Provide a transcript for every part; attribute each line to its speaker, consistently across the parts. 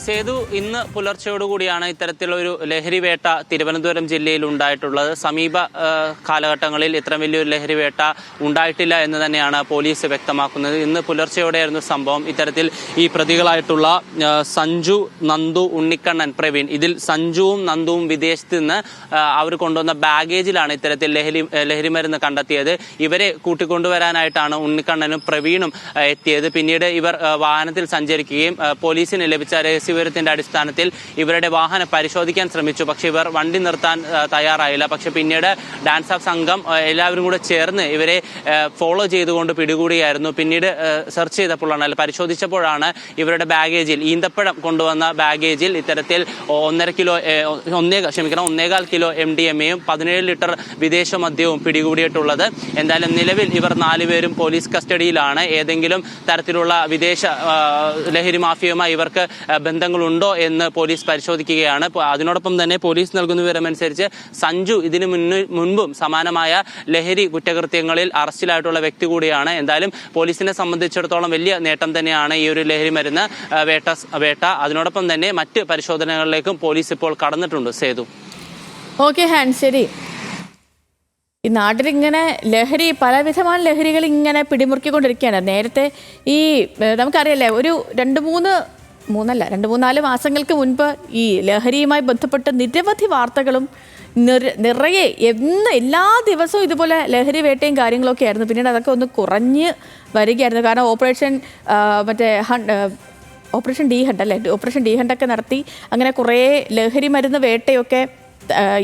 Speaker 1: സേതു, ഇന്ന് പുലർച്ചയോടുകൂടിയാണ് ഇത്തരത്തിലൊരു ലഹരി വേട്ട തിരുവനന്തപുരം ജില്ലയിൽ ഉണ്ടായിട്ടുള്ളത്. സമീപ കാലഘട്ടങ്ങളിൽ ഇത്ര വലിയൊരു ലഹരി വേട്ട ഉണ്ടായിട്ടില്ല എന്ന് തന്നെയാണ് പോലീസ് വ്യക്തമാക്കുന്നത്. ഇന്ന് പുലർച്ചയോടെയായിരുന്നു സംഭവം. ഇത്തരത്തിൽ ഈ പ്രതികളായിട്ടുള്ള സഞ്ജു, നന്ദു, ഉണ്ണിക്കണ്ണൻ, പ്രവീൺ, ഇതിൽ സഞ്ജുവും നന്ദുവും വിദേശത്ത് നിന്ന് അവർ കൊണ്ടുവന്ന ബാഗേജിലാണ് ഇത്തരത്തിൽ ലഹരി മരുന്ന് കണ്ടെത്തിയത്. ഇവരെ കൂട്ടിക്കൊണ്ടുവരാനായിട്ടാണ് ഉണ്ണിക്കണ്ണനും പ്രവീണും എത്തിയത്. പിന്നീട് ഇവർ വാഹനത്തിൽ സഞ്ചരിക്കുകയും പോലീസിന് ലഭിച്ച വിവരത്തിന്റെ അടിസ്ഥാനത്തിൽ ഇവരുടെ വാഹനം പരിശോധിക്കാൻ ശ്രമിച്ചു. പക്ഷെ ഇവർ വണ്ടി നിർത്താൻ തയ്യാറായില്ല. പക്ഷെ പിന്നീട് ഡാൻസ് ഓഫ് സംഘം എല്ലാവരും കൂടെ ചേർന്ന് ഇവരെ ഫോളോ ചെയ്തുകൊണ്ട് പിടികൂടിയായിരുന്നു. പിന്നീട് സെർച്ച് ചെയ്തപ്പോഴാണ്, പരിശോധിച്ചപ്പോഴാണ് ഇവരുടെ ബാഗേജിൽ, ഈന്തപ്പഴം കൊണ്ടുവന്ന ബാഗേജിൽ ഇത്തരത്തിൽ 1.25 കിലോ MDMA-യും 17 ലിറ്റർ വിദേശ മദ്യവും പിടികൂടിയിട്ടുള്ളത്. എന്തായാലും നിലവിൽ ഇവർ 4 പേരും പോലീസ് കസ്റ്റഡിയിലാണ്. ഏതെങ്കിലും തരത്തിലുള്ള വിദേശ ലഹരി മാഫിയയുമായി ഇവർക്ക് ബന്ധങ്ങളുണ്ടോ എന്ന് പോലീസ് പരിശോധിക്കുകയാണ്. അതിനോടൊപ്പം തന്നെ പോലീസ് നൽകുന്ന വിവരമനുസരിച്ച് സഞ്ജു ഇതിനു മുൻപും സമാനമായ ലഹരി കുറ്റകൃത്യങ്ങളിൽ അറസ്റ്റിലായിട്ടുള്ള വ്യക്തി കൂടിയാണ്. എന്തായാലും പോലീസിനെ സംബന്ധിച്ചിടത്തോളം വലിയ നേട്ടം തന്നെയാണ് ഈ ഒരു ലഹരി മരുന്ന് വേട്ട. അതിനോടൊപ്പം തന്നെ മറ്റ് പരിശോധനകളിലേക്കും പോലീസ് ഇപ്പോൾ കടന്നിട്ടുണ്ട്. സേതു.
Speaker 2: ഓക്കെ ഹാൻ, ശരി. ഈ നാട്ടിലിങ്ങനെ പലവിധമായ ലഹരികൾ ഇങ്ങനെ പിടിമുറുക്കിക്കൊണ്ടിരിക്കുകയാണ്. നേരത്തെ ഈ നമുക്കറിയാലേ, ഒരു 2-3-4 മാസങ്ങൾക്ക് മുൻപ് ഈ ലഹരിയുമായി ബന്ധപ്പെട്ട് നിരവധി വാർത്തകളും നിറയെ എല്ലാ ദിവസവും ഇതുപോലെ ലഹരി വേട്ടയും കാര്യങ്ങളൊക്കെ ആയിരുന്നു. പിന്നീട് അതൊക്കെ ഒന്ന് കുറഞ്ഞ് വരികയായിരുന്നു. കാരണം ഓപ്പറേഷൻ ഡി ഹണ്ടൊക്കെ നടത്തി അങ്ങനെ കുറേ ലഹരി മരുന്ന് വേട്ടയൊക്കെ,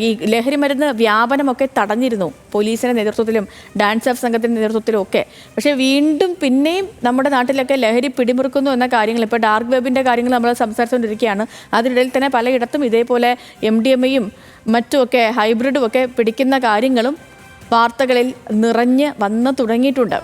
Speaker 2: ഈ ലഹരി മരുന്ന് വ്യാപനമൊക്കെ തടഞ്ഞിരുന്നു പോലീസിൻ്റെ നേതൃത്വത്തിലും ഡാൻസ് ഓഫ് സംഘത്തിൻ്റെ നേതൃത്വത്തിലും ഒക്കെ. പക്ഷേ വീണ്ടും പിന്നെയും നമ്മുടെ നാട്ടിലൊക്കെ ലഹരി പിടിമുറുക്കുന്നു എന്ന കാര്യങ്ങൾ, ഇപ്പോൾ ഡാർക്ക് വെബിൻ്റെ കാര്യങ്ങൾ നമ്മൾ സംസാരിച്ചുകൊണ്ടിരിക്കുകയാണ്. അതിനിടയിൽ തന്നെ പലയിടത്തും ഇതേപോലെ MDMA-യും മറ്റുമൊക്കെ ഹൈബ്രിഡും ഒക്കെ പിടിക്കുന്ന കാര്യങ്ങളും വാർത്തകളിൽ നിറഞ്ഞ് വന്നു തുടങ്ങിയിട്ടുണ്ട്.